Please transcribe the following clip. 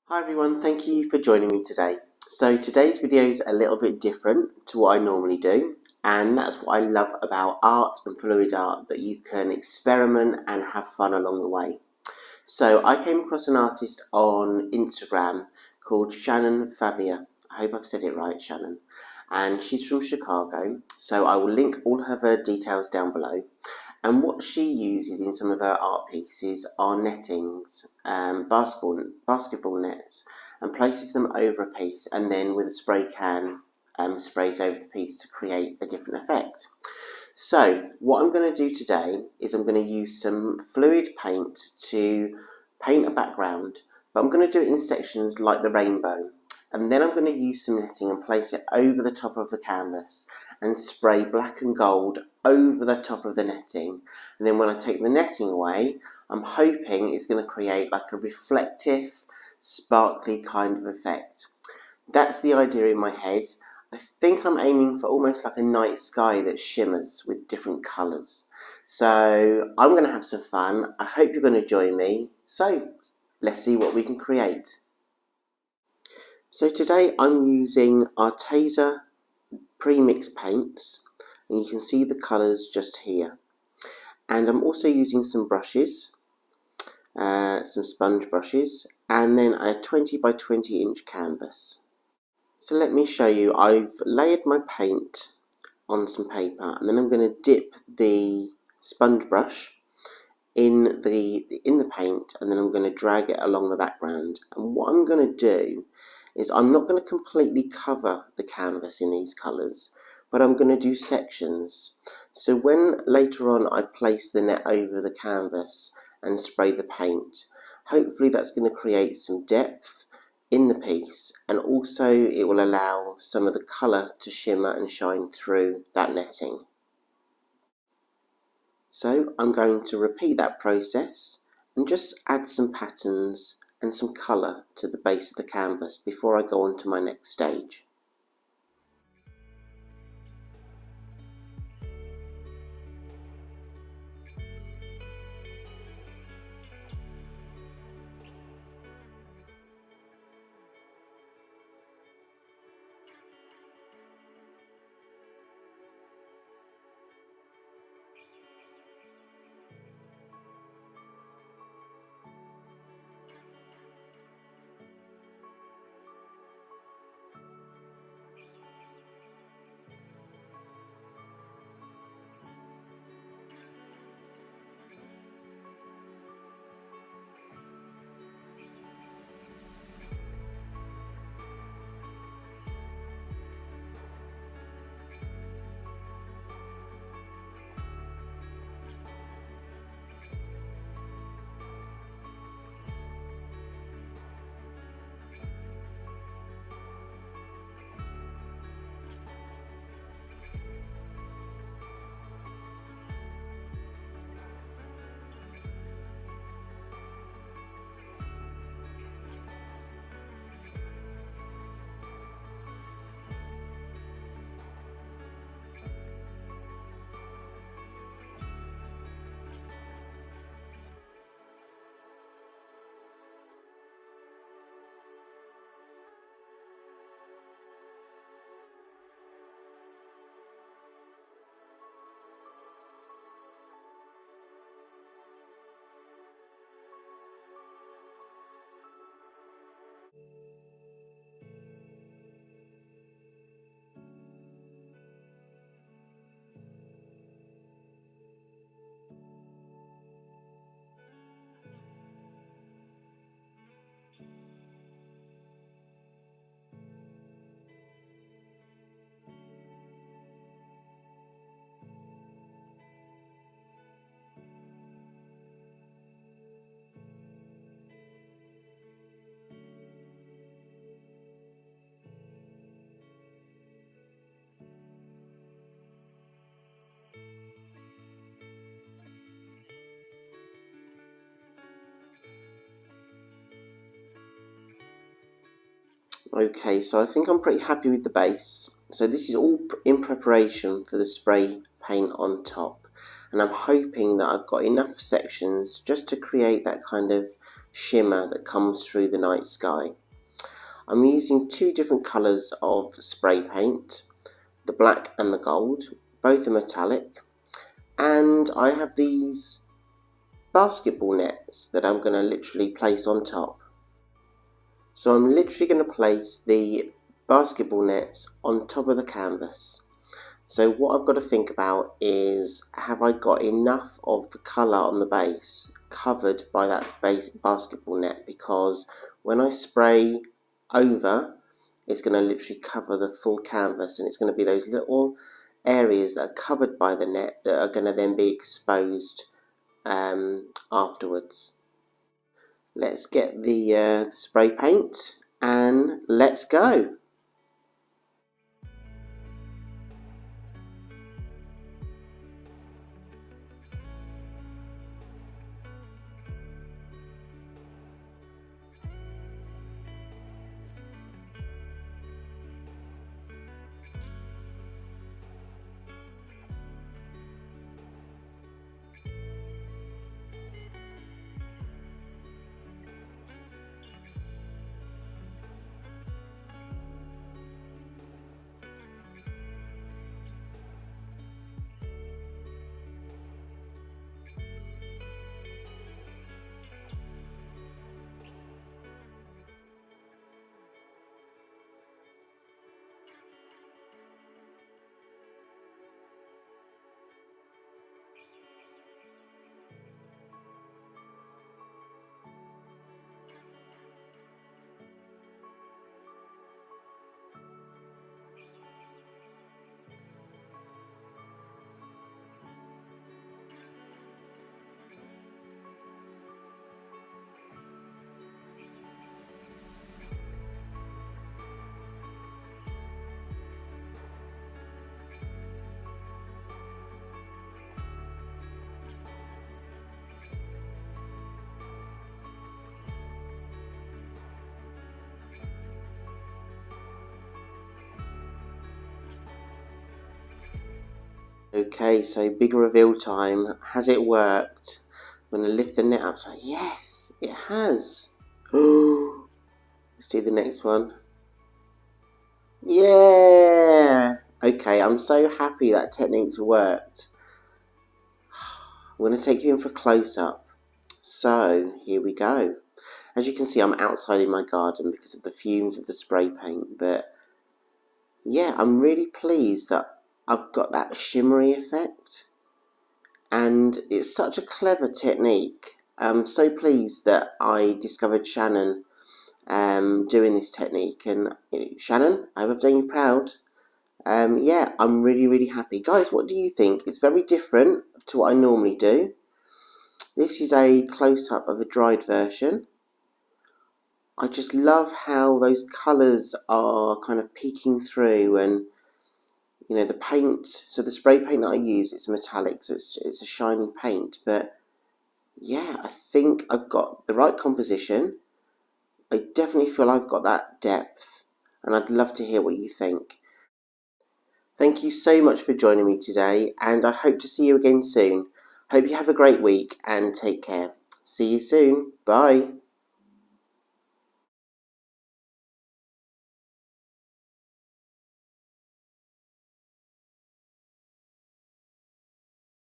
Hi everyone, thank you for joining me today. So today's video is a little bit different to what I normally do, and that's what I love about art and fluid art, that you can experiment and have fun along the way. So I came across an artist on Instagram called Shannon Favia. I hope I've said it right, Shannon. And she's from Chicago, so I will link all of her details down below. And what she uses in some of her art pieces are nettings, basketball nets, and places them over a piece, and then with a spray can sprays over the piece to create a different effect. So what I'm going to do today is I'm going to use some fluid paint to paint a background, but I'm going to do it in sections like the rainbow. And then I'm going to use some netting and place it over the top of the canvas and spray black and gold over the top of the netting. And then when I take the netting away, I'm hoping it's going to create like a reflective, sparkly kind of effect. That's the idea in my head. I think I'm aiming for almost like a night sky that shimmers with different colours. So I'm going to have some fun. I hope you're going to join me. So let's see what we can create. So today I'm using Arteza pre-mixed paints, and you can see the colours just here. And I'm also using some brushes, some sponge brushes, and then a 20 by 20 inch canvas. So let me show you. I've layered my paint on some paper, and then I'm going to dip the sponge brush in the paint, and then I'm going to drag it along the background. And what I'm going to do is I'm not going to completely cover the canvas in these colours, but I'm going to do sections. So when later on I place the net over the canvas and spray the paint, hopefully that's going to create some depth in the piece, and also it will allow some of the colour to shimmer and shine through that netting. So I'm going to repeat that process and just add some patterns and some colour to the base of the canvas before I go on to my next stage. Okay, so I think I'm pretty happy with the base. So this is all in preparation for the spray paint on top. And I'm hoping that I've got enough sections just to create that kind of shimmer that comes through the night sky. I'm using two different colours of spray paint, the black and the gold, both are metallic, and I have these basketball nets that I'm going to literally place on top. So I'm literally going to place the basketball nets on top of the canvas. So what I've got to think about is, have I got enough of the colour on the base covered by that base basketball net? Because when I spray over, it's going to literally cover the full canvas, and it's going to be those little areas that are covered by the net that are going to then be exposed afterwards. Let's get the spray paint and let's go. Okay, so big reveal time. Has it worked? I'm going to lift the net up. So yes, it has. Let's do the next one. Yeah! Okay, I'm so happy that technique's worked. I'm going to take you in for a close-up. So, here we go. As you can see, I'm outside in my garden because of the fumes of the spray paint. But, yeah, I'm really pleased that I've got that shimmery effect. And it's such a clever technique. I'm so pleased that I discovered Shannon doing this technique. And Shannon, I hope I've done you proud. Yeah, I'm really happy. Guys, what do you think? It's very different to what I normally do. This is a close-up of a dried version. I just love how those colours are kind of peeking through, and you know, the paint, so the spray paint that I use, it's metallic, so it's a shiny paint. But yeah, I think I've got the right composition. I definitely feel I've got that depth, and I'd love to hear what you think. Thank you so much for joining me today, and I hope to see you again soon. Hope you have a great week and take care. See you soon. Bye.